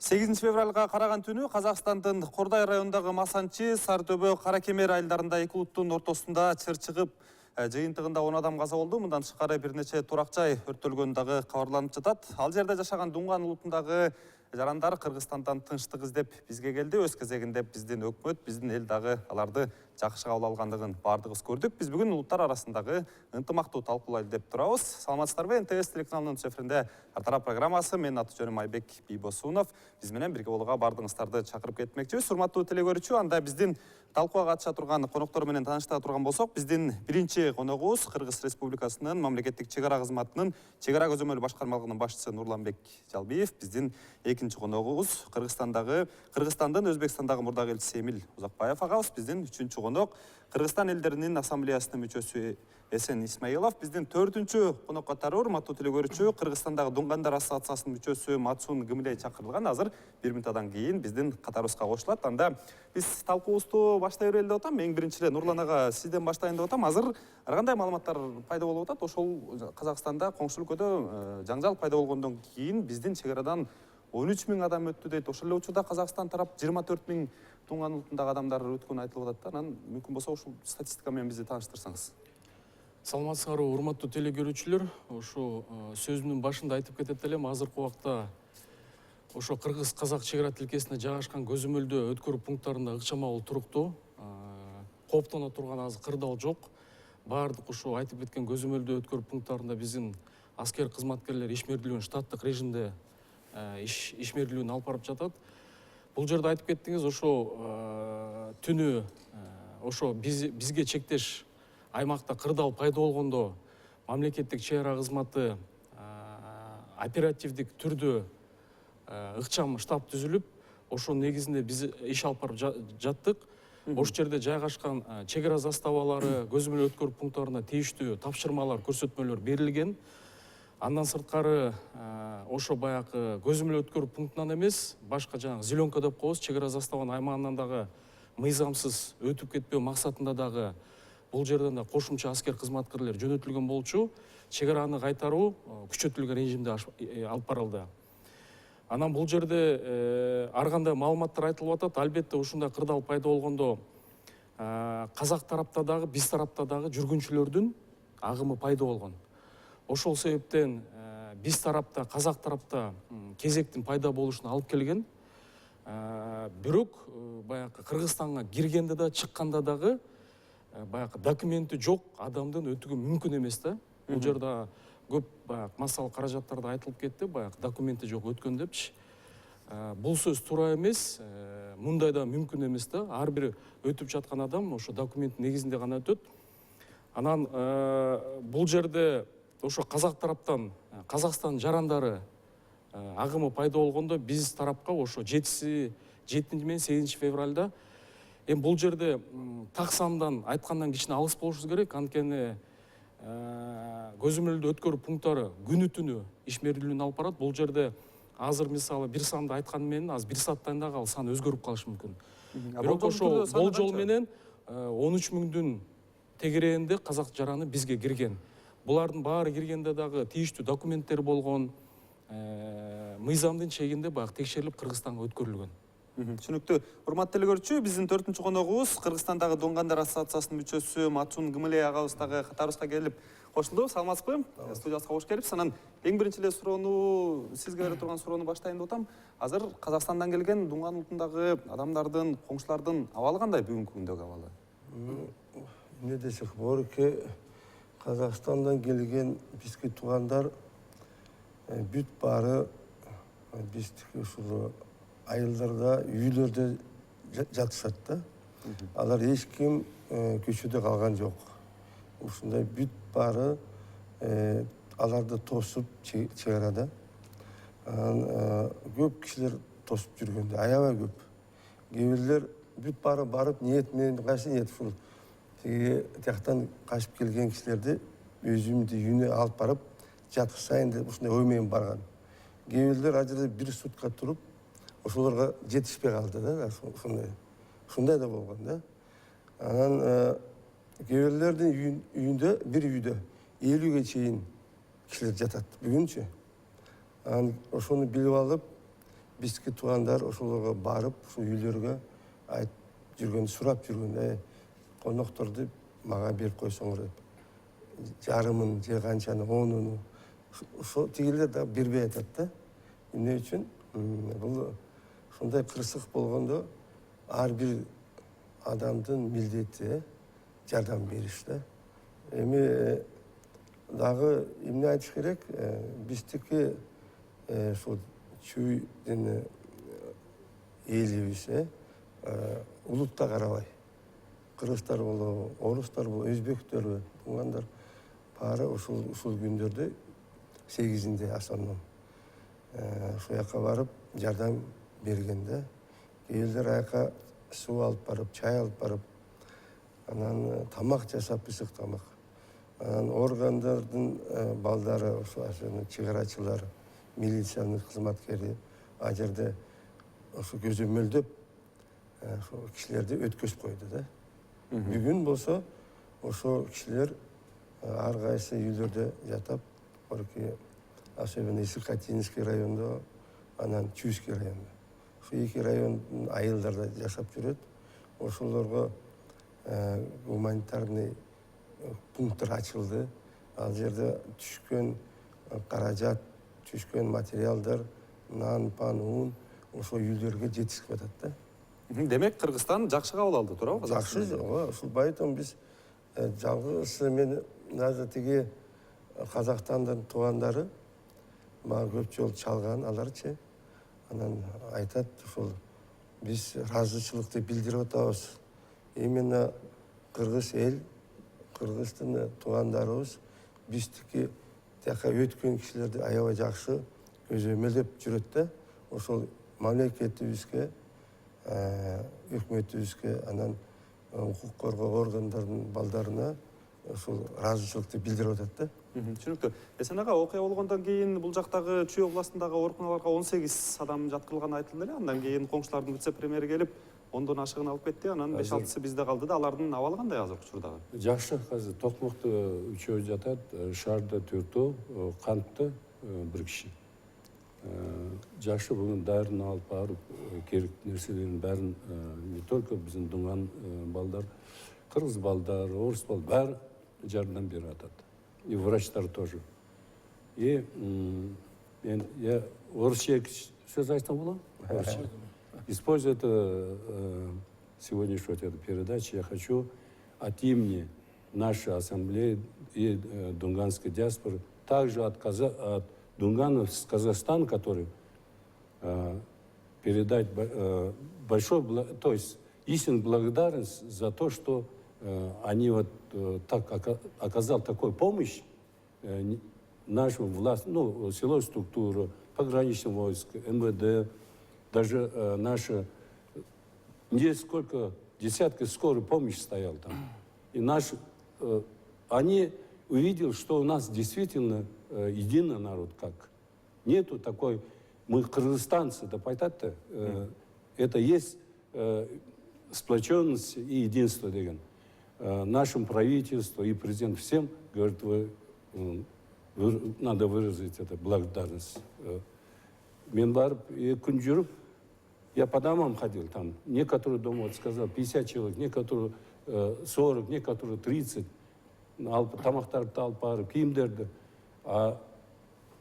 8 февралга караган түнү Казакстандын Кордай районундагы Масанчы, Сарытөбө, Каракемер айылдарында эки улуттун ортосунда чыр чыгып, жыйынтыгында 10 адам каза болду. Мындан тышкары бир нече турак жай өрттөлгөнү дагы кабарланып жатат. Ал жерде жашаган Дунган улутундагы жарандар Кыргызстандан тынчтык издеп бизге келди. Өз кезегинде биздин өкмөт, биздин эл дагы аларды жакшы кабыл алгандыгын бардыгыбыз көрдүк. Биз бүгүн улуттар арасындагы ынтымактуу талкуулайды деп турабыз. Саламатсыздарбы? НТС телеканалынын эфиринде Артара программасы. Менин аты жөнүм Айбек Бийбосунов. Биз менен бирге болууга бардыгыңыздарды чакырып кетмекчибиз. Урматтуу телекөрүүчү, анда биздин талкууга катыша турган коноктор менен тааныштыра турган болсок, биздин биринчи коногубуз Кыргыз Республикасынын мамлекеттик чек ара кызматынын чек ара көзөмөлү башкармалыгынын башчысы Нурланбек Жалбиев, биздин экинчи коногубуз Кыргызстандын Өзбекстандагы мурдагы элчиси Эмил Узакбаев агабыз, биздин үчүнчү конок Кыргызстан элдеринин ассамблеясынын мүчөсү Эсен Исмаилов, биздин төртүнчү конок катары урматтуу телекөрүүчү Кыргызстандагы Дунгандар ассоциациясынын мүчөсү Матсун Гымилей чакырылган. Азыр 1 минуттан кийин биздин катарыбызга кошулат. Анда биз талкуубузду баштай берели деп атам. Эң биринчи эле Нурлан ага сизден баштайын деп атам. Азыр ар кандай маалыматтар пайда болуп атат? Ошол Казакстанда коңшу өлкөдө жаңжал пайда болгондон кийин биздин чек арадан 13 000 адам өттү дейт. Ошол эле учурда Казакстан тарап 24 000 Дунган улутундагы адамдар өткөнү айтылып атат да. Анан мүмкүн болсо ушул статистика менен бизди тааныштырсаңыз. Саламатсыздарбы, урматтуу телекөрүүчүлөр. Ошо сөзүмдүн башында айтып кетет элем, азыркы убакта ошо кыргыз-казак чек ара тилкесине жайгашкан көзөмөлдөө өткөрүү пункттарында ыкчамал туруктуу, кооптоно турган азыр кырдаал жок. Баардык ошо айтып кеткен көзөмөлдөө өткөрүү пункттарында биздин аскер кызматкерлер ишмердүүлүгүн штаттык режимде ишмердүүлүгүн алып барып жатат. Бул жерде айтып кеттиңиз, ошо түнү ошо бизге чектеш аймакта кырдаал пайда болгондо мамлекеттик чек ара кызматы оперативдик түрдө ыкчам штаб түзүлүп, ошо негизинде биз иш алып барып жаттык. Ошол жерде жайгашкан чек ара заставалары, көзөмөл өткөрүү пункттарына тийиштүү тапшырмалар, көрсөтмөлөр берилген. Андан сырткары ошо баягы көзөмөл өткөрүү пунктунан эмес, башка жанагы зеленка деп коебуз, чек ара заставанын аймагынан дагы мыйзамсыз өтүп кетпөө максатында дагы бул жерден да кошумча аскер кызматкерлер жөнөтүлгөн болчу. Чек араны кайтаруу күчөтүлгөн режимде алып барылды. Анан бул жерде ар кандай маалыматтар айтылып атат. Албетте ушундай кырдаал пайда болгондо казак тарапта дагы, биз тарапта дагы жүргүнчүлөрдүн агымы пайда болгон. Ошол себептен биз тарапта, казак тарапта кезектин пайда болушуна алып келген. Бирок баягы Кыргызстанга киргенде да, чыкканда дагы баягы документи жок адамдын өтүүгө мүмкүн эмес да. Бул жерде көп баягы массалык каражаттарда айтылып кетти, баягы документи жок өткөн депчи. Бул сөз туура эмес, мындай да мүмкүн эмес да. Ар бир өтүп жаткан адам ошо документ негизинде гана өтөт. Анан бул жерде ошо казак тараптан Казакстан жарандары агымы пайда болгондо биз тарапка ошо 7 менен 8 февралда бул жерде так сандан айткандан кичине алыс болушубуз керек. Анткени көзөмөлдөө өткөрүү пункттары күнү түнү ишмердүүлүгүн алып барат. Бул жерде азыр мисалы бир санды айткан менен азыр бир сааттан дагы ал сан өзгөрүп калышы мүмкүн. Бирок ошо болжол менен 13 000-дүн тегерегинде казак жараны бизге кирген. Булардын баары киргенде дагы тийиштүү документтер болгон, мыйзамдын чегинде баягы текшерилип Кыргызстанга өткөрүлгөн. Түшүнүктүү. Урматтуу телекөрүүчү, биздин 4-чү коногубуз Кыргызстандагы Дунгандар ассоциациясынын мүчөсү Матсун Гымилей агабыз дагы катарыбызга келип кошулду. Саламатсызбы? Студиябызга кош келипсиз. Анан эң биринчи эле суроону, сизге бере турган суроону баштайын деп атам. Азыр Казакстандан келген Дунган улутундагы адамдардын, коңшулардын абалы кандай бүгүнкү күндөгү абалы? Не десек, борки Казакстандан келген бизге туугандар бүт баары биздики ушул айылдарда, үйлөрдө жатышат да. Алар эч ким көчөдө калган жок. Ушундай бүт баары аларды тосуп чек арада. Көп кишилер тосуп жүргөндө, аябай көп. Кээ бирлер бүт баары барып ниет менен кайсы ниет ушул тияктан качып келген кишилерди өзүмдү үйүнө алып барып жаткызайын деп ушундай ой менен барган. Кээ бирлер ал жерде бир сутка туруп ошолорго жетишпей калды да, ушундай да болгон да. Анан кээ бирлердин үйүндө, бир үйдө 50ге чейин кишилер жатат бүгүнчү. Анан ошону билип алып, биздики туугандар ошолорго барып, ушул үйлөргө айтып жүргөн, сурап жүргөн, конокторду мага берип койсоңор деп. Жарымын же канчаны, 10-уну. Ошо тигилер да бербей атат да. Эмне үчүн? Бул ушундай кырсык болгондо ар бир адамдын милдети жардам бериш да. Эми дагы эмне айтыш керек? Биздики ушул чүйдүн элибиз улутта карабай. Кыргыздар болобу, орустар болобу, өзбектөрбү, туугандар баары ушул күндөрдө 8-inde основном ошол жака барып жардам берген да. Кээ аяка суу алып барып, чай алып барып, анан тамак жасап, ысык тамак. Анан органдардын балдары, ошо чыгарачылар, милициянын кызматкери ал жерде ошо көзөмөлдөп ошо кишилерди өткөзүп койду да. Бүгүн болсо ошо кишилер ар кайсы үйлөрдө жатап, особенно Исыкатинский райондо, анан Чуйский райондо. Ошо эки райондун айылдарда жашап жүрөт. Ошолорго гуманитарный пункттар ачылды. Ал жерде түшкөн каражат, түшкөн материалдар, нан, пан, ун ошо үйлөргө жетишип атат да. Демек Кыргызстан жакшы кабыл алды, туурабы? Жакшы, ушул байтон биз жалгыз мен даже тиги Казакстандын туугандары мага көп жолу чалган, аларчы. Анан айтат, ушул биз ыраазычылыкты билдирип атабыз. Именно кыргыз эл, кыргыздын туугандарыбыз биздики тияка өткөн кишилерди аябай жакшы көзөмөлдөп жүрөт да. Ошол мамлекетибизге, өкмөтүбүзгө, анан укук коргоо органдарынын балдарына ошол ыраазычылыкты билдирип атат да. Түшүнүктүү. Эсен ага, окуя болгондон кийин бул жактагы Чүй областындагы ооруканаларга 18 адам жаткырылганы айтылды эле. Андан кийин коңшулардын вице-премьери келип, 10дон ашыгын алып кетти. Анан 5-6сы бизде калды да. Алардын абалы кандай азыркы учурдагы? Жакшы, азыр Токмокто 3 жатат, Шаарда 4, Кантта 1 киши. Жакшы, бүгүн дарын алып барып, керек нерселердин баарын не только биздин дунган балдар, кыргыз балдар, орус балдар баары жардам берип атат. И врачтар тоже. И я орусча сөз айтсам болот? Используя сегодняшнюю эту передачу, я хочу от имени нашей ассамблеи и дунганской диаспоры, также от дунганов с Казахстана, который передать большой, то есть истинную благодарность за то, что они вот так оказал такую помощь нашим властям, ну, силовой структуры, пограничным войск, МВД, даже наши несколько десятков скорой помощи стоял там. И они увидели, что у нас действительно единый народ, как. Нету такой, мы кыргызстанцы, да поэтому это есть сплоченность и единство, деген. Нашему правительству и президенту всем, говорит, надо выразить это благодарность. И Кунджуров, я по домам ходил там, некоторые дома, вот сказал, 50 человек, некоторые 40, некоторые 30, тамақтарды алып барып, киімдерді. А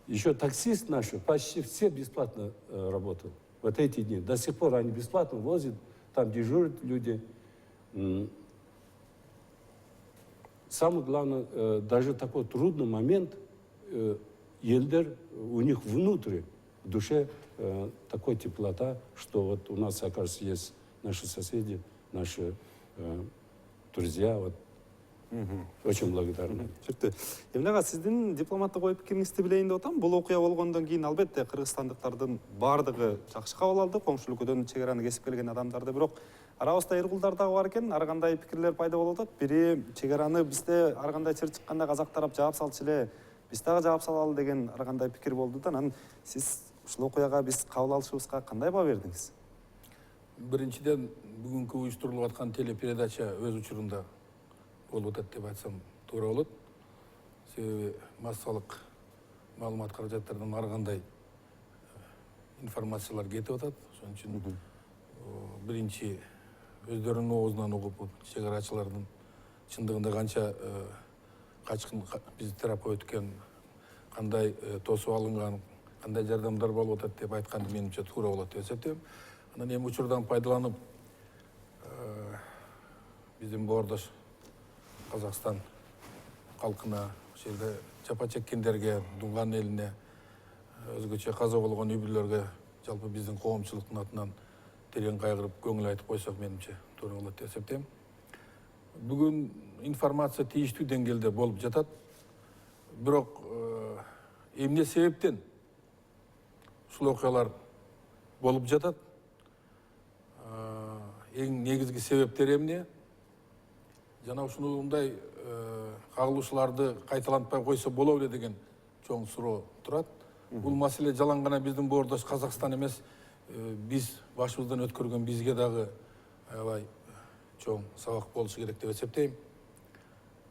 еще таксист наши, почти все бесплатно работают вот эти дни. До сих пор они бесплатно возят, там дежурят люди. Самое главное, даже такой трудный момент, елдер, у них внутри, в душе такой теплота, что вот у нас, оказывается, есть наши соседи, наши друзья, вот. Очень благодарны. Түшүнүктүү. Эмне ага, сиздин дипломаттык ой пикириңизди билейин деп атам. Бул окуя болгондон кийин албетте кыргызстандыктардын баардыгы жакшы кабыл алды. Коңшу өлкөдөн чек араны кесип келген адамдарды, бирок арабызда эркулдар дагы бар экен. Ар кандай пикирлер пайда болуп атат. Бири чек араны бизде ар кандай чыр чыкканда казак тарап жаап салчу эле, биз дагы жаап салалы деген ар кандай пикир болду да. Анан сиз ушул окуяга биз кабыл алышыбызга кандай баа бердиңиз? Биринчиден, бүгүнкү уюштурулуп аткан телепередача өз учурунда болуп атат деп айтсам туура болот. Себеби массалык маалымат каражаттарынан ар кандай информациялар кетип атат. Ошон үчүн биринчи өздөрүнүн оозунан угуп, чегарачылардын чындыгында канча качкын биз тарапка өткөн, кандай тосуп алынган, кандай жардамдар болуп атат деп айтканды менимче туура болот деп эсептейм. Анан эми учурдан пайдаланып биздин боордош Казакстан калкына, ошол жерде жапа чеккендерге, Дунган элине, өзгөчө каза болгон үй бүлөлөргө, жалпы биздин коомчулуктун атынан терең кайгырып көңүл айтып койсок менимче туура болот деп эсептейм. Бүгүн информация тийиштүү деңгээлде болуп жатат. Бирок эмне себептен ушул окуялар болуп жатат? Эң негизги себептери эмне? Жана ушундай кагылышууларды кайталантпай койсо боло беле деген чоң суроо турат. Бул маселе жалаң гана биздин боордош Казакстан эмес, биз башыбыздан өткөргөн бизге дагы аябай чоң сабак болушу керек деп эсептейм.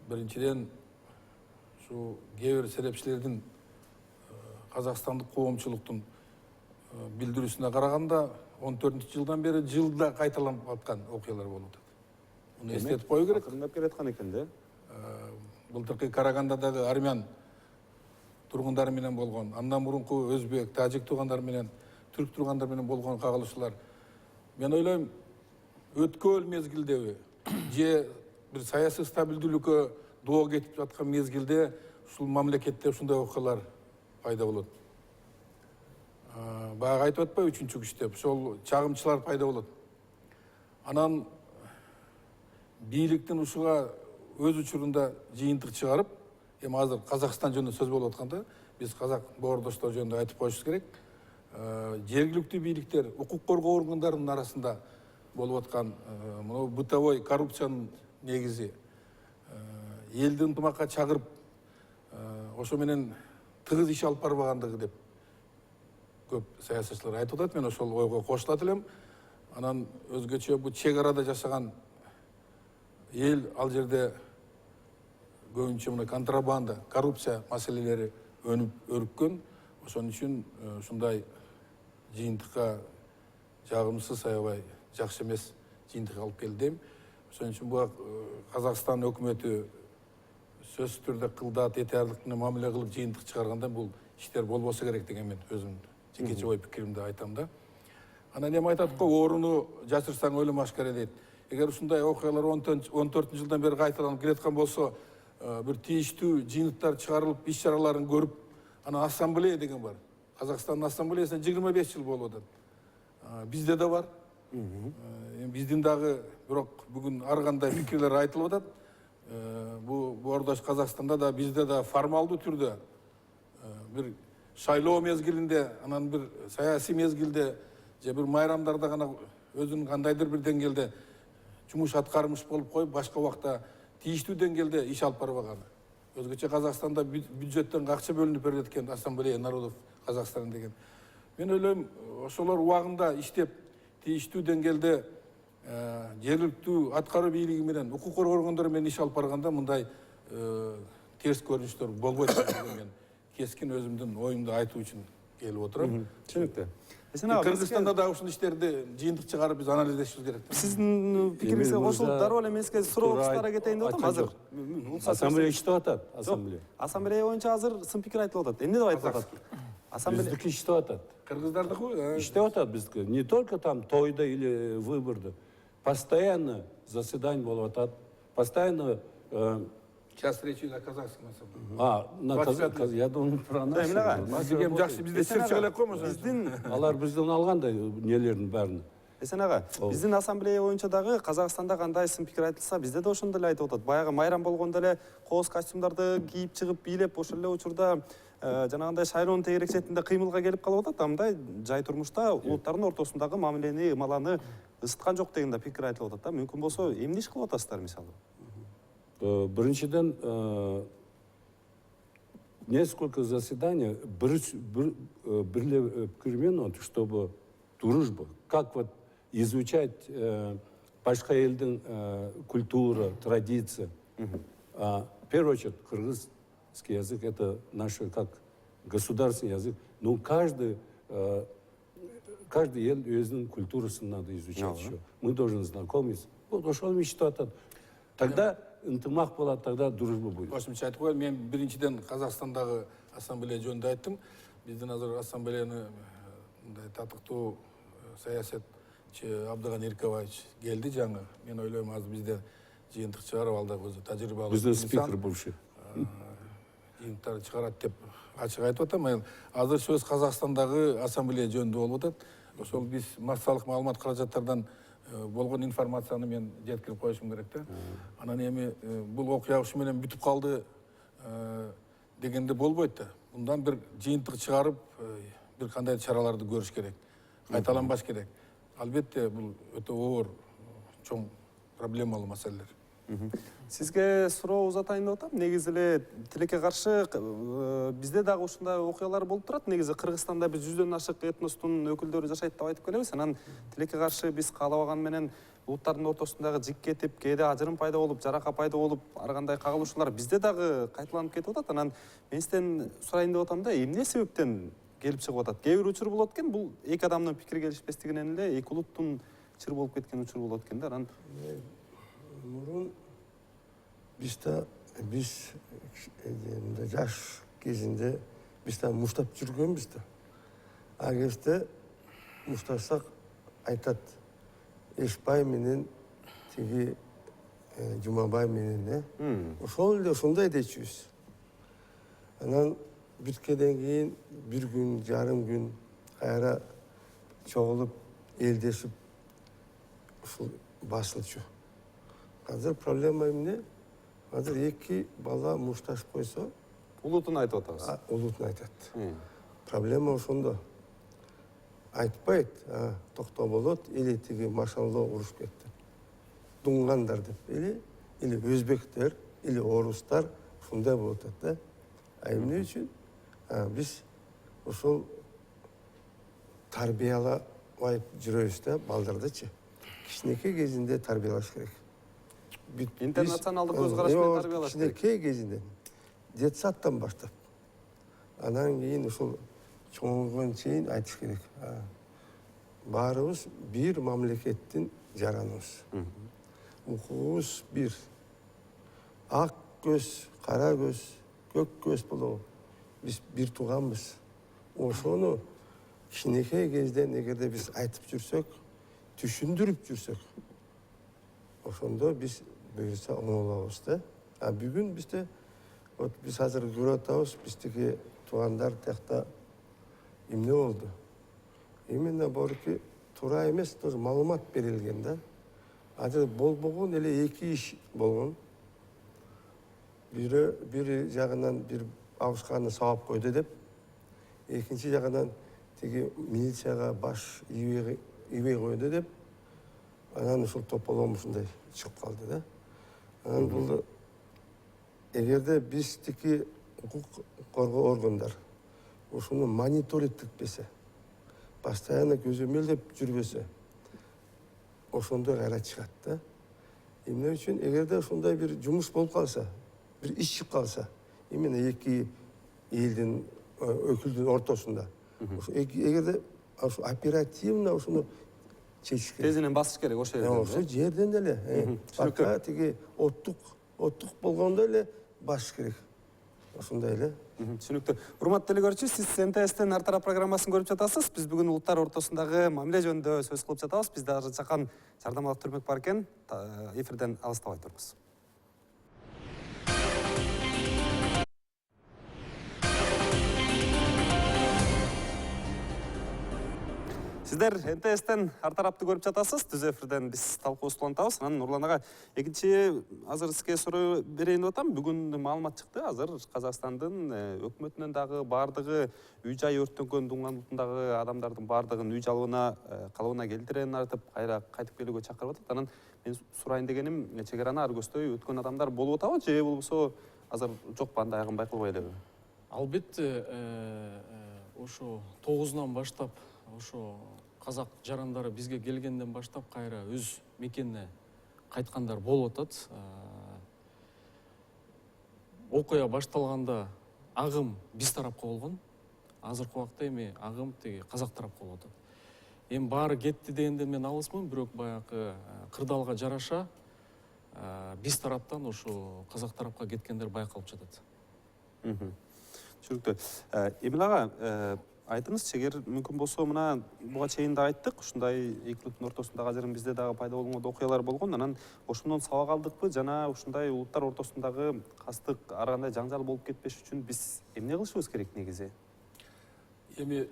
Биринчиден, ушу кээ бир серепчилердин казакстандык коомчулуктун билдирүүсүнө караганда 14-жылдан бери жылда кайталанып аткан окуялар болуп атат. Муну эстетип коюу керек. Акырындап келаткан экен да. Былтыркы Карагандадагы армян тургундары менен болгон, андан мурунку өзбек, тажик туугандар менен, түрк туугандар менен болгон кагылышуулар, мен ойлойм, өткөн мезгилдеби же бир саясий стабилдүүлүккө доо кетип жаткан мезгилде ушул мамлекетте ушундай окуялар пайда болот. Баягы айтып атпайбы үчүнчү күч деп, ошол чагымчылар пайда болот. Анан бийликтин ушуга өз учурунда жыйынтык чыгарып, эми азыр Казакстан жөнүндө сөз болуп атканда, биз казак боордоштор жөнүндө айтып коюшубуз керек. Жергиликтүү бийликтер, укук коргоо органдарынын арасында болуп аткан мына бытовой коррупциянын негизи, элди ынтымакка чакырып, ошо менен тыгыз иш алып барбагандыгы деп көп саясатчылар айтып атат. Мен ошол ойго кошулат элем. Анан өзгөчө бул чек арада жашаган эл, ал жерде көбүнчө мына контрабанда, коррупция маселелери өрүккөн. Ошон үчүн ушундай жыйынтыкка жагымсыз, аябай жакшы эмес жыйынтык алып келди дейм. Ошон үчүн бул Казакстан өкмөтү сөзсүз түрдө кылдат, этиярдык менен мамиле кылып жыйынтык чыгарганда бул иштер болбосо керек деген мен өзүм жекече ой пикиримди айтам да. Анан эми айтат го, ооруну жашырсаң өлүм ашкара дейт. Эгер ушундай окуялар 14-жылдан бери кайталанып келаткан болсо, бир тийиштүү жыйынтыктар чыгарылып, иш чараларын көрүп, анан ассамблея деген бар. Казакстандын ассамблеясына 25 жыл болуп атат. Бизде да бар. Биздин дагы, бирок бүгүн ар кандай пикирлер айтылып атат. Бул боордош Казакстанда да, бизде да формалдуу түрдө бир шайлоо мезгилинде, анан бир саясий мезгилде, же бир майрамдарда гана өзүнүн кандайдыр бир деңгээлде жумуш аткармыш болуп коюп, башка убакта тийиштүү деңгээлде иш алып барбаган. Өзгөчө Казакстанда бюджеттен акча бөлүнүп берилет экен, Ассамблея народов Казакстана деген. Мен ойлойм, ошолор убагында иштеп, тийиштүү деңгээлде жергиликтүү аткаруу бийлиги менен, укук коргоо органдары менен иш алып барганда мындай терс көрүнүштөр болбойт деген мен кескин өзүмдүн оюмду айтуу үчүн келип отурам. Түшүнүктүү. Кыргызстанда да ушул иштерди жыйынтык чыгарып биз анализдешибиз керек. Сиздин пикириңизге кошулуп дароо эле мен сизге суроо кыстара кетейин деп атам азыр. Ассамблея иштеп атат, ассамблея. Ассамблея боюнча азыр сын пикир айтылып атат. Эмне деп айтып атат? Ассамблея Биздики иштеп атат. Кыргыздардыкы Иштеп атат биздики. Не только там тойда или выборда. Постоянно заседание болуп атат. Постоянно час речи на казахском ассамблее. на казахском. Я думаю, про нас. Бизге жакшы, бизде чырчык элек го мына. биздин Алар бизден алгандай нелердин баарын. Эсен ага, биздин ассамблея боюнча дагы Казакстанда кандай сын пикир айтылса, бизде да ошондой эле айтып атат. Баягы майрам болгондо эле кооз костюмдарды кийип чыгып бийлеп, ошол эле учурда жанагындай шайлоонун тегерек четинде кыймылга келип калып атат. Мындай жай турмушта улуттардын ортосундагы мамилени, ымаланы ысыткан жок деген да пикир айтылып атат да. Мүмкүн болсо эмне иш кылып атасыздар мисалы? Биринчиден, несколько заседаний, были пикирмен, чтобы дружба, как вот изучать башка элдин культура, традиция. В первую очередь, кыргызский язык — это наш как государственный язык. Но каждый каждый ел өзінің культурасын надо изучать еще. Мы должны знакомиться. Вот ошол мечту атат. Тогда ынтымақ болады, тогда дружба будет. Қосымша айтып қояйын, мен біріншіден Қазақстандағы ассамблея жөнінде айттым. Біздің азыр ассамблеяны татықты саясатчы Абдыған Еркебаевич келді жаңа. Мен ойлаймын, азыр бізде жиынтық шығарып алды, өзі тәжірибалы. Біздің спикер бывший. Жиынтықтарды шығарады деп ашық айтып отам. Азыр сөз Қазақстандағы ассамблея жөнінде болып отады. Ошол біз массалық маалымат қаражаттардан болған информацияны мен жеткіріп қойышым керек та. Анан эми бұл окуя ушу менен бүтүп калды дегенде болбойт да. Мындан бір жыйынтык чыгарып, бір кандай чараларды көрүш керек. Кайталанбаш керек. Албетте бул өтө оор чоң проблемалуу маселелер. Сизге суроо узатайын деп атам. Негизи эле тилекке каршы бизде дагы ушундай окуялар болуп турат. Негизи Кыргызстанда биз 100дөн ашык этностун өкүлдөрү жашайт деп айтып келебиз. Анан тилекке каршы биз каалабаган менен улуттардын ортосундагы жик кетип, кээде ажырым пайда болуп, жарака пайда болуп, ар кандай кагылышуулар бизде дагы кайталанып кетип атат. Анан мен сизден сурайын деп атам да, эмне себептен келип чыгып атат? Кээ бир учур болот экен, бул эки адамдын пикири келишпестигинен эле эки улуттун чыр болуп кеткен учур болот экен да. Анан Мурун биз жаш кезинде биз да муштап жүргөнбүз да. А кезде муштасак айтат Эшбай менен тиги Жумабай менен ошол эле ошондой дечүбүз. Анан бүткөндөн кийин бир күн, жарым күн кайра чогулуп элдешип ушул басылчу. Азыр проблема эмне? Азыр эки бала мушташып койсо, улутун айтып атабыз. улутун айтат. Проблема ошондо. Айтпайт, токто болот, или тиги машаллоо урушуп кетти. Дуңгандар деп, или өзбектер, или орустар ушундай болуп атат да. А эмне үчүн? Биз ошол тарбиялабай жүрөбүз да, балдардычы. Кичинекей кезинде тарбиялаш керек. Интернационалдык көз караш менен тарбиялаш керек. Кичинекей кезинде детсадтан баштап. Анан кийин ушул чоңойгон чейин айтыш керек. Баарыбыз бир мамлекеттин жараныбыз. Укугубуз бир. Ак көз, кара көз, көк көз болобу. Биз бир тууганбыз. Ошону кичинекей кезден эгерде биз айтып жүрсөк, түшүндүрүп жүрсөк, ошондо биз буюрса оңолобуз да. Бүгүн бизде биз азыр көрүп атабыз, биздеги туугандар тиякта эмне болду? Именно борки туура эмес, тоже маалымат берилген да. Азыр болбогон эле эки иш болгон. Бири жагынан бир абышканы сабап койду деп, экинчи жагынан тиги милицияга баш ийбей койду деп, анан ушул тополом ушундай чыгып калды да. Анан бул эгерде биздики укук коргоо органдар ушуну мониторингтепесе, постоянно көзөмөлдөп жүрбөсө, ошондой кайра чыгат да. Эмне үчүн? Эгерде ушундай бир жумуш болуп калса, бир иш чыгып калса, именно эки элдин өкүлдүн ортосунда, эгерде оперативно ушуну чечиш керек. Тезинен басыш керек ошол жерден. Ошол жерден эле. Пока тиги оттук болгондо эле басыш керек. Ошондой эле. Түшүнүктүү. Урматтуу телекөрүүчү, сиз НТСтен ар тарап программасын көрүп жатасыз. Биз бүгүн улуттар ортосундагы мамиле жөнүндө сөз кылып жатабыз. Бизде жакан жардам алып турмак бар экен. Эфирден алыстабай турбуз. Сиздер НТСтен ар тарапты көрүп жатасыз. Түз эфирден биз талкуубузду улантабыз. Анан Нурлан ага, экинчи азыр сизге суроо берейин деп атам. Бүгүн маалымат чыкты. Азыр Казакстандын өкмөтүнөн дагы бардыгы үй жай өрттөнгөн дуңгандагы адамдардын бардыгын үй жалыбына калыбына келтиренин айтып, кайра кайтып келүүгө чакырып атат. Анан мен сурайын дегеним, чек араны ар көздөй өткөн адамдар болуп атабы же болбосо азыр жокпу, андай агым байкалбай элеби? Албетте, ошо 9-нан баштап, ошо казак жарандары бизге келгенден баштап кайра өз мекенине кайткандар болуп атат. Окуя башталганда агым биз тарапка болгон. Азыркы убакта эми агым тиги казак тарапка болуп атат. эми баары кетти дегенде мен алысмын, бирок баягы кырдаалга жараша биз тараптан ушу казак тарапка кеткендер байкалып жатат. Түшүнүктүү. Эмил ага, айтыңызчы, эгер мүмкүн болсо, мына буга чейин да айттык, ушундай экилүктүн ортосунда азырын бизде дагы пайда болгон окуялар болгон, анан ошондон сабак алдыкпы жана ушундай улуттар ортосундагы кастык ар кандай жаңжал болуп кетпеш үчүн биз эмне кылышыбыз керек негизи? Эми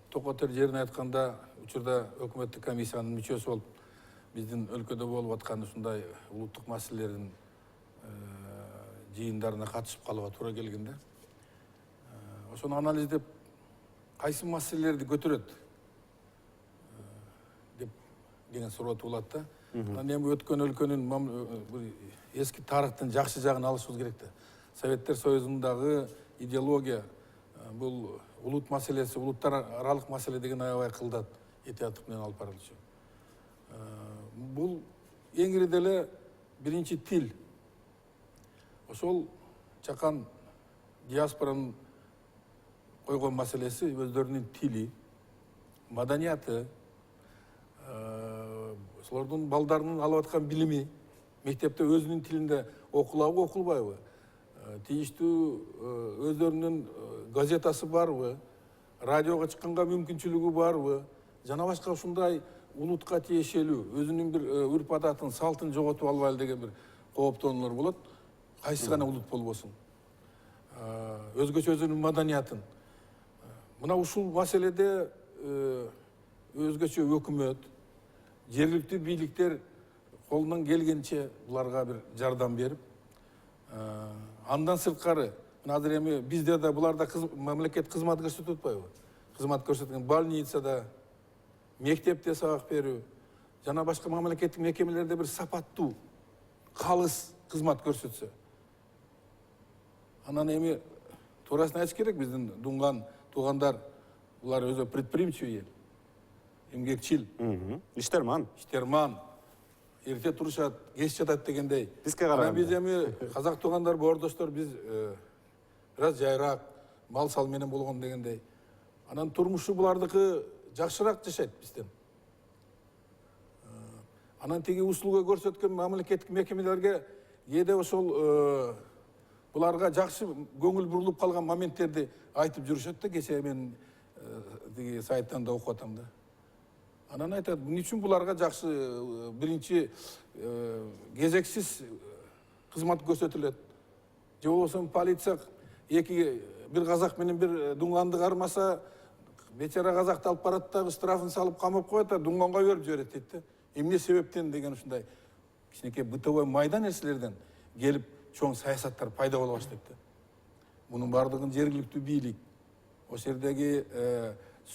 токотер жерин айтканда, учурда өкмөттүк комиссиянын мүчөсү болуп, биздин өлкөдө болуп аткан ушундай улуттук маселелердин жыйындарына катышып калууга туура келгенде, ошону анализдеп кайсы маселелерди көтөрөт деген суроо туулат да. Анан эми өткөн өлкөнүн эски тарыхтын жакшы жагын алышыбыз керек да. Советтер Союзундагы идеология бул улут маселеси, улуттар аралык маселе деген аябай кылдат этияттык менен алып барылчу. Бул эң ири деле биринчи тил. Ошол чакан диаспоранын койгон маселеси өздөрүнүн тили, маданияты, ошолордун балдарынын алып аткан билими, мектепте өзүнүн тилинде окулабы, окулбайбы, тийиштүү өздөрүнүн газетасы барбы, радиого чыкканга мүмкүнчүлүгү барбы, жана башка ушундай улутка тиешелүү, өзүнүн бир үрп адатын, салтын жоготуп албайлы деген бир кооптонуулар болот. Кайсы гана улут болбосун. Өзгөчө өзүнүн маданиятын. Мына ушул маселеде өзгөчө өкмөт, жергиликтүү бийликтер колунан келгенче буларга бир жардам берип, андан сырткары, азыр эми бизде да буларда мамлекет кызмат көрсөтүп атпайбы? Кызмат көрсөткөн больницада, мектепте сабак берүү, жана башка мамлекеттик мекемелерде бир сапаттуу, калыс кызмат көрсөтсө. Анан эми туурасын айтыш керек, биздин туугандар, булар өзү предприимчивый эл, эмгекчил, Иштерман. Эрте турушат, кеч жатат дегендей. Бизге караганда. Биз эми казак туугандар, боордоштор, биз бираз жайраак, мал сал менен болгон дегендей. Анан турмушу булардыкы жакшыраак жашайт бизден. Анан тиги услуга көрсөткөн мамлекеттик мекемелерге кээде ошол буларга жакшы көңүл бурулуп калган моменттерди айтып жүрүшөт да, кечээ мен тиги сайттан да окуп атам да. Анан айтат, эмне үчүн буларга жакшы биринчи кезексиз кызмат көрсөтүлөт. Же болбосо полиция бир казак менен бир дуңганды кармаса, бечара казакты алып барат дагы штрафын салып камап коет, дуңганга берип жиберет дейт да. Эмне себептен деген ушундай кичинекей бытовой майда нерселерден келип чоң саясаттар пайда боло баштайт да. Мунун бардыгын жергиликтүү бийлик, ошол жердеги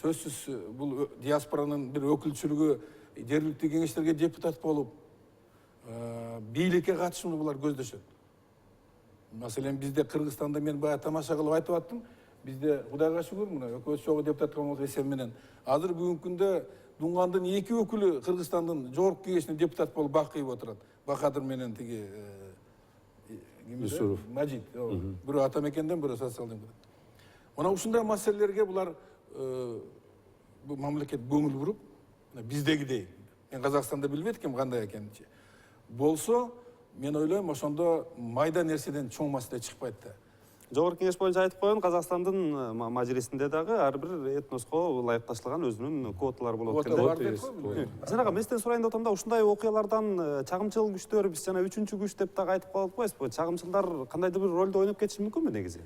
сөзсүз бул диаспоранын бир өкүлчүлүгү жергиликтүү кеңештерге депутат болуп, бийликке катышууну булар көздөшөт. Маселен, бизде Кыргызстанда мен бая тамаша кылып айтып аттым, бизде Кудайга шүгүр, мына өкмөт чогуу депутат болмок эсен менен азыр бүгүнкү күндө дуңгандын 2 өкүлү Кыргызстандын жогорку кеңешине депутат болуп бак кыйып отурат. Бакадыр менен тиги Юсуров. Мажит, бирөө ата мекенден, бирөө социал-демократ. Мына ушундай маселелерге булар бул мамлекет көңүл буруп, биздегидей, мен Казакстанда билбейт экенмин кандай экенин. Болсо, мен ойлойм, ошондо майда нерседен чоң маселе чыкпайт да. Жогорку кеңеш боюнча айтып койгон, Казакстандын мажлисинде дагы ар бир этноско ылайыкташтырылган өзүнүн квоталары болот экен. Жанагы мен сизден сурайын деп атам да, ушундай окуялардан чагымчыл күчтөр, биз жана 3-күч деп дагы айтып калып коесузбу? Чагымчылдар кандайдыр бир ролду ойноп кетиши мүмкүнбү негизи?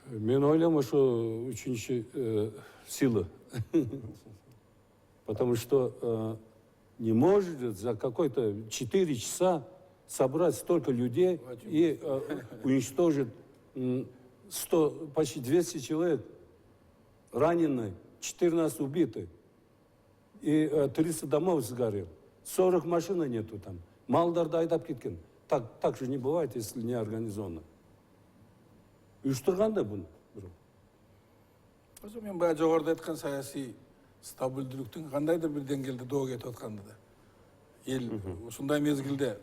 Мен ойлойм, ошо үчүнчү сила. Потому что не может за какой-то 4 часа собрать столько людей и уничтожить 100, почти 200 человек ранены, 14 убиты, и 30 домов сгорел, 40 машин нету там, малдарды айдап кеткен. Так же не бывает, если не организовано. Уюштурганда буну. Ошо мен бая жогоруда айткан саясий стабилдүүлүктүн кандайдыр бир деңгээлде доо кетип атканды да. Эл ушундай мезгилде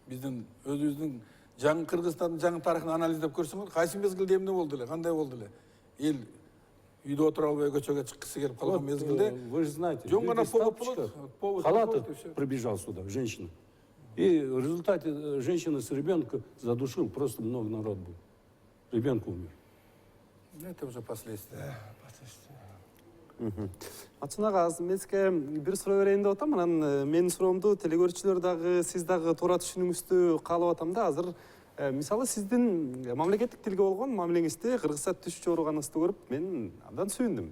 биздин өзүбүздүн Кыргызстандын жаңы тарыхын анализдеп көрсөңөр, кайсы мезгилде эмне болду эле, кандай болду эле? Эл үйде отыра албай көчөгө чыккысы келип калган Вот, мезгилде вы же знаете, жөн гана люди повод стапочка, болот. Повод халаты болот, и всё. пробежал сюда, женщина. И в результате женщина с ребенком задушил, просто много народ был. Ребенок умер. Это уже последствия. Матчун ага, азыр мен сизге бир суроо берейин деп атам. Анан менин суроомду телекөрүүчүлөр дагы сиз дагы туура түшүнүүңүздү каалап атам да. Азыр мисалы сиздин мамлекеттик тилге болгон мамилеңизди кыргызча түшүнүп чыгарганыңызды көрүп мен абдан сүйүндүм.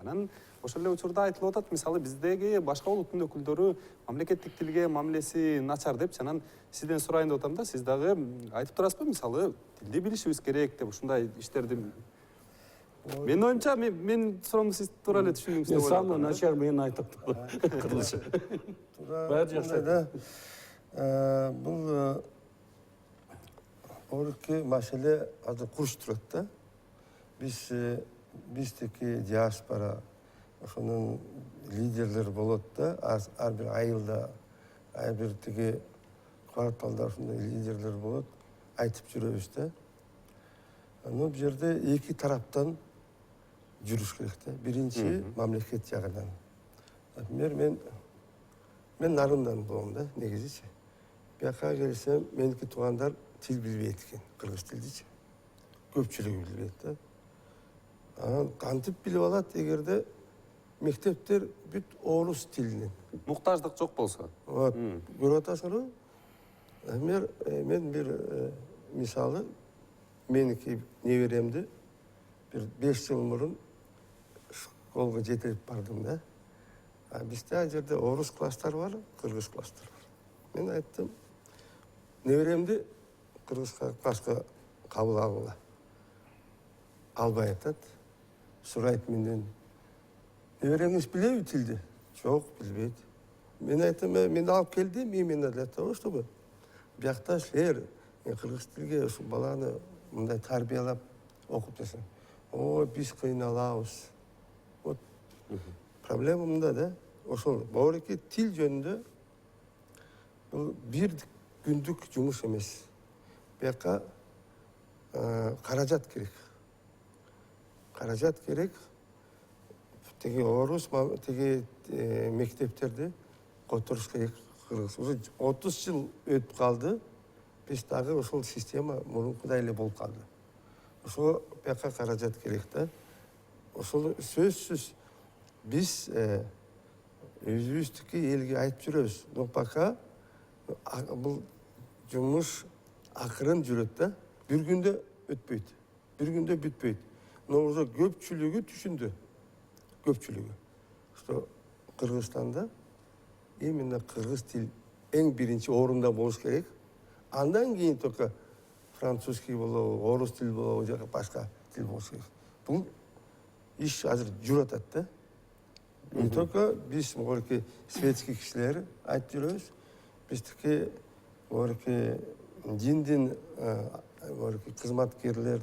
Анан ошол эле учурда айтылып атат, мисалы биздеги башка улуттун өкүлдөрү мамлекеттик тилге мамилеси начар депчи. Анан сизден сурайын деп атам да, сиз дагы айтып турасызбы, мисалы тилди билишибиз керек деп ушундай иштерди. Менин оюмча мен суроомду сиз туура эле түшүндүңүз Мен деп самого ойлоп атам. начала мен айтып кыргызча. Баары жакшы айтат. Бұл орыкке маселе азыр курч турат да. Биздики диаспора ошонун лидерлери болот да. Ар бир айылда, ар бир тиги кварталда ошондой лидерлер болот. Айтып жүрөбүз да. Бул жерде эки тараптан жүрүш керек да. Биринчи мамлекет жагынан. Например, мен нарындан болом да, негизичи. Бияка келсем, меники туугандар тил билбейт экен, кыргыз тилдичи. Көпчүлүгү билбейт да. Анан кантип билип алат эгерде мектептер бүт орус тилинен. Муктаждык жок болсо. Вот, көрүп атасыңарбы? Мен бир мисалы меники неберемди бир 5 жыл мурун школго жетелип бардым да. Бизде ал жерде орус класстар бар, кыргыз класстар бар. Мен айттым, неберемди кыргыз класска кабыл алгыла. Албай атат. Сурайт менден. Неберемиз билеби тилди? Жок, билбейт. Мен айттым, мен алып келдим, именно для того, чтобы биякта силер кыргыз тилге ушу баланы мындай тарбиялап окуп десең. Ой, биз кыйналабыз. Вот проблема мында да. Ошол баурекке тил жөнүндө бул бир күндүк жумуш эмес. Бияка каражат керек. Каражат керек. Теги орус, теги мектептерди которуш керек. Уже 30 жыл өтүп калды. Биз дагы ошол система мурункудай эле болуп калды. Ошо бияка каражат керек да. Ошол сөзсүз биз өзүбүздүкү элге айтып жүрөбүз. Но пока бул жумуш акырын жүрөт да. Бир күндө өтпөйт. Бир күндө бүтпөйт. Но уже көпчүлүгү түшүндү. Көпчүлүгү. Что Кыргызстанда именно кыргыз тил эң биринчи орунда болуш керек. Андан кийин только французский болобу, орус тил болобу, же башка тил болуш керек. Бул иш азыр жүрүп атат да. Не только биз могорки светский кишилер айтып жүрөбүз. Биздики могорки диндин могорки кызматкерлер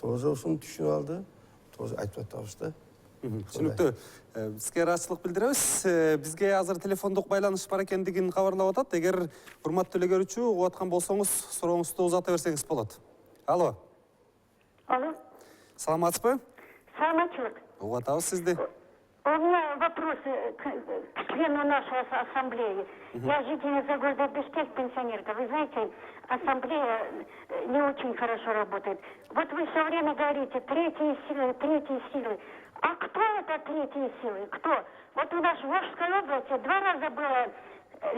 тоже ушуну түшүнүп алды. Тоже айтып атабыз да. Түшүнүктүү. Сизге ыраазычылык билдиребиз. Бизге азыр телефондук байланыш бар экендигин кабарлап атат. Эгер урматтуу телекөрүүчү угуп аткан болсоңуз, сурооңузду узата берсеңиз болот. Алло. Алло. Саламатсызбы? Саламатчылык. Угуп атабыз сизди. У меня вопрос к члену нашей ассамблеи. Я жительница города Бишкек, пенсионерка. Вы знаете, ассамблея не очень хорошо работает. Вот вы все время говорите, третьи силы, третьи силы. А кто это третьи силы? Кто? Вот у нас в Волжской области 2 раза была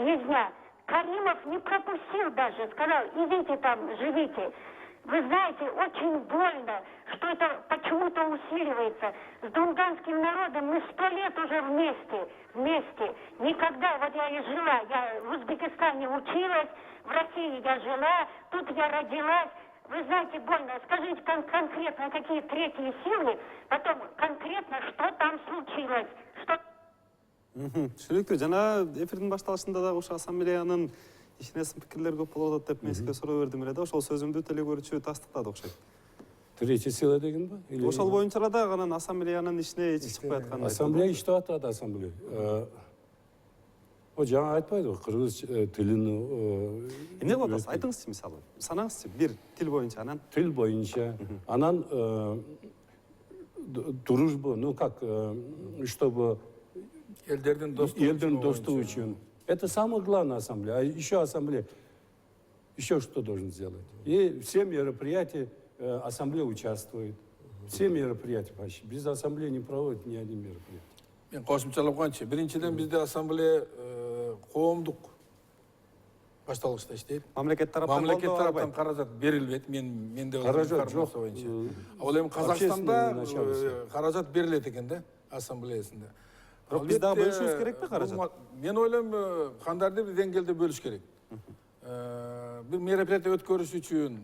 резня. Каримов не пропустил даже, сказал, идите там, живите. Вы знаете, очень больно, что это почему-то усиливается. С дунганским народом мы 100 лет уже вместе. Никогда, вот я и жила, я в Узбекистане училась, в России я жила, тут я родилась. Вы знаете, больно. Скажите конкретно, какие третьи силы, потом конкретно, что там случилось. Что... Түшүнүктүү. Жана эфирдин башталышында дагы ошо ассамблеянын ишине сын пикирлер көп болуп атат деп мен сизге суроо бердим эле да. Ошол сөзүмдү телекөрүүчү тастыктады окшойт. Третья сила деген ба? Ошол боюнча да анан ассамблеянын ишине эч чыкпай атканын Ассамблея иштеп атат, ассамблея. О, жаңа айтпайдыбы, кыргыз тилин эмне кылып атасыз? Айтыңызчы мисалы. Санаңызчы бир тил боюнча анан. Тил боюнча. Анан дружбу, ну как, чтобы Елдердин елдердің достығы үшін. Это самое главное ассамблея. А еще ассамблея, еще что должен сделать? И все мероприятия ассамблея участвует. Все мероприятия почти. Без ассамблеи не проводят ни один мероприятие. Мен кошумчалап койчу. Биринчиден bizde ассамблея коомдук башталгычта иштейт. Мамлекет тараптан Мамлекет колдоо тараптан албайт. каражат берилбейт. Менде Каражат жок. Ал эми Казакстанда общественное начальство. каражат берилет экен да ассамблеясында. Бирок биз дагы бөлүшүбүз керек каражат? Мен ойлойм кандайдыр бир деңгээлде бөлүш керек. Бир мероприятие өткөрүш үчүн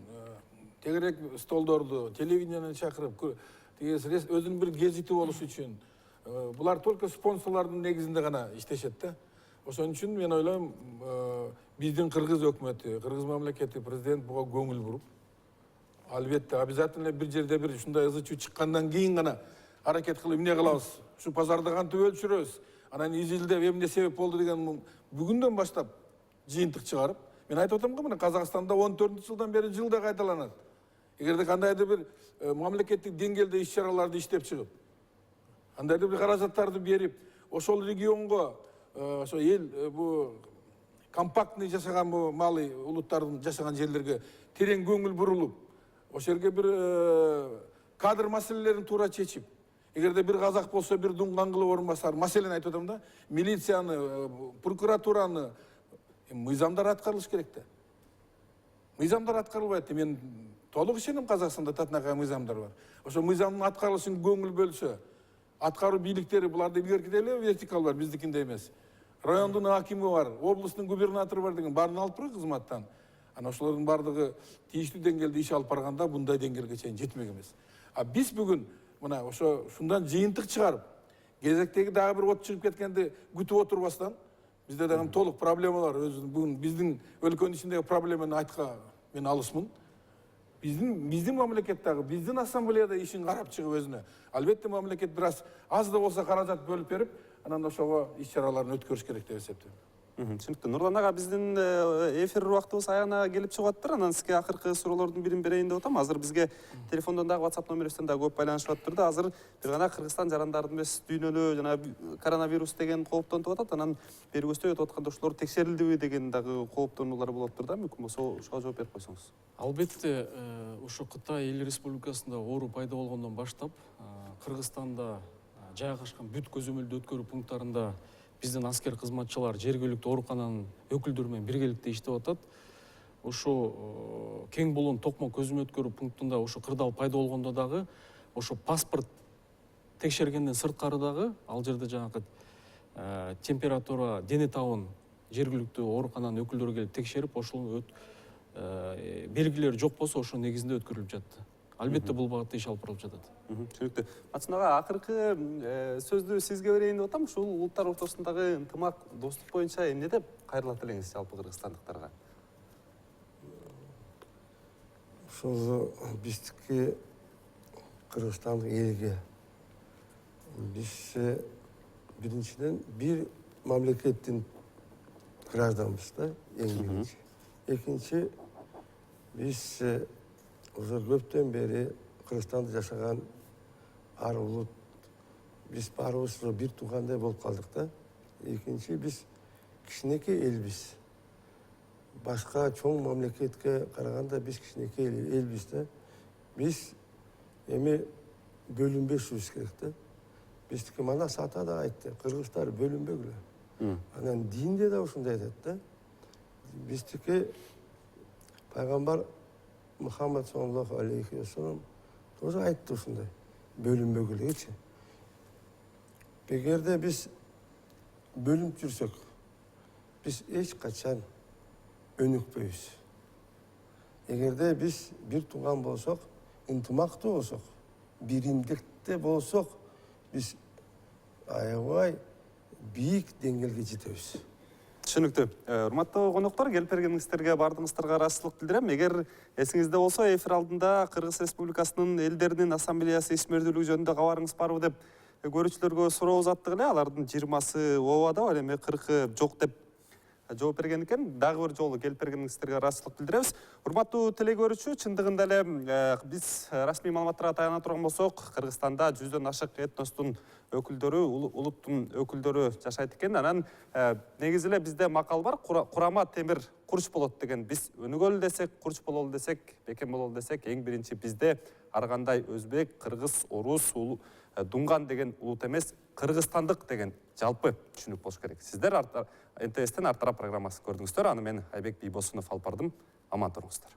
тегерек столдорду, телевидениени чакырып, өзүнүн бир гезити болуш үчүн булар только спонсорлордун негизинде гана иштешет да. Ошон үчүн мен ойлойм биздин кыргыз өкмөтү, кыргыз мамлекети, президент буга көңүл буруп, албетте обязательно бир жерде бир ушундай ызы-чуу чыккандан кийин гана аракет кылып эмне кылабыз? Ушу базарды кантип өлчүрөбүз? Анан изилдеп эмне себеп болду деген бүгүндөн баштап жыйынтык чыгарып, мен айтып атам го, мына Казакстанда 14-жылдан бери жылда кайталанат. Эгерде кандайдыр бир мамлекеттик деңгээлде иш-чараларды иштеп чыгып, кандайдыр бир каражаттарды берип, ошол регионго, ошо эл бу компактный жашаган бу малый улуттардын жашаган жерлерге терең көңүл бурулуп, ошол жерге бир кадр маселелерин туура чечип, эгерде бир казак болсо бир дуңган кылып орунбасар, маселени айтып атам да, милицияны, прокуратураны мыйзамдар аткарылыш керек да. Мыйзамдар аткарылбайт. Мен толук ишенем, Казакстанда татынакай мыйзамдар бар. Ошо мыйзамдын аткарылышын көңүл бөлсө, аткаруу бийликтери буларды илгерки эле вертикал бар, биздикинде эмес. Райондун акими бар, облустун губернатору бар деген баарын алып туруп кызматтан. Анан ошолордун бардыгы тийиштүү деңгээлде иш алып барганда мындай деңгээлге чейин жетмек эмес. А биз бүгүн мына ошо ушундан жыйынтык чыгарып, кезектеги дагы бир от чыгып кеткенди күтүп отурбастан, бизде дагы толук проблемалар, бүгүн биздин өлкөнүн ичиндеги проблеманы айтка мен алысмын. Биздин мамлекеттагы, биздин ассамблеяда ишин карап чыгып өзүнө. Албетте мамлекет бир аз да болсо каражат бөлүп берип, анан ошого иш-чараларын өткөрүш керек деп эсептейм. Түшүнүктүү. Нурлан ага, биздин эфир убактыбыз аягына келип чыгып атыптыр. Анан сизге акыркы суроолордун бирин берейин деп атам. Азыр бизге телефондон дагы WhatsApp номерибизден дагы көп байланышып атыптыр да. Азыр бир гана Кыргызстан жарандардын эмес, дүйнөлүү жана коронавирус деген кооптонуп атат. Анан берүүбүздө өтүп атканда ошолор текшерилдиби деген дагы кооптонуулар болуп атыптыр да. Мүмкүн болсо ошого жооп берип койсоңуз. Албетте, ушу Кытай эл республикасында оору пайда болгондон баштап, Кыргызстанда жайгашкан бүт көзөмөлдүү өткөрүү пункттарында биздин аскер кызматчылар жергиликтүү оорукананын өкүлдөрү менен биргеликте иштеп атат. Ошо кең болгон токмо көзөмөл өткөрүү пунктунда ошо кырдаал пайда болгондо дагы, ошо паспорт текшергенден сырткары дагы ал жерде жанагы температура, дене табын жергиликтүү оорукананын өкүлдөрү келип текшерип, ошол белгилери жок болсо ошо негизинде өткөрүлүп жатты. Албетте бул багытта иш алып барылып жатат. Түшүнүктүү. Матсун ага, акыркы сөздү сизге берейин деп атам. Ушул улуттар ортосундагы ынтымак, достук боюнча эмне деп кайрылат элеңиз жалпы кыргызстандыктарга? Ошол биздики Кыргызстандык элге биз биринчиден бир мамлекеттин гражданбыз да, эң биринчи. Экинчи, биз уже көптөн бери Кыргызстанда жашаган ар улут, биз баарыбыз бир туугандай болуп калдык да. Экинчи, биз кичинекей элбиз. Башка чоң мамлекетке караганда биз кичинекей элбиз да. Биз эми бөлүнбөшүбүз керек да. Биздики Манас ата да айтты, кыргыздар бөлүнбөгүлө. Анан динде да ушундай айтат да. Биздики пайгамбар Мухаммад саллаллаху алейхи вассалам тоже айтты ушундай, бөлүнбөгүлөгүчү. Эгерде биз бөлүнүп жүрсөк, биз эч качан өнүкпөйбүз. Эгерде биз бир тууган болсок, ынтымактуу болсок, биримдикте болсок, биз аябай бийик деңгээлге жетебиз. Түшүнүктүү. Урматтуу коноктор, келип бергениңиздерге баардыгыңыздарга ыраазычылык билдирем. Эгер эсиңизде болсо, эфир алдында Кыргыз Республикасынын элдеринин ассамблеясы ишмердүүлүгү жөнүндө кабарыңыз барбы деп көрүүчүлөргө суроо узаттык эле. Алардын 20сы ообада, ал эми 40-ы жок деп жооп берген экен. Дагы бир жолу келип бергениңиздерге ыраазычылык билдиребиз. Урматтуу теле көрүүчү, чындыгында эле биз расмий маалыматтарга таяна турган болсок, Кыргызстанда 100дөн ашык этностун өкүлдөрү, улуттун өкүлдөрү жашайт экен. Анан негизи эле бизде макал бар, курама темир курч болот деген. Биз өнүгөлү десек, курч бололу десек, бекем бололу десек, эң биринчи бизде ар кандай өзбек, кыргыз, орус, дунган деген улут эмес, кыргызстандык деген жалпы түшүнүк болуш керек. Сиздер НТСтен Артара программасын көрдүңүздөр. Аны мен Айбек Бийбосунов алып бардым. Аман туруңуздар.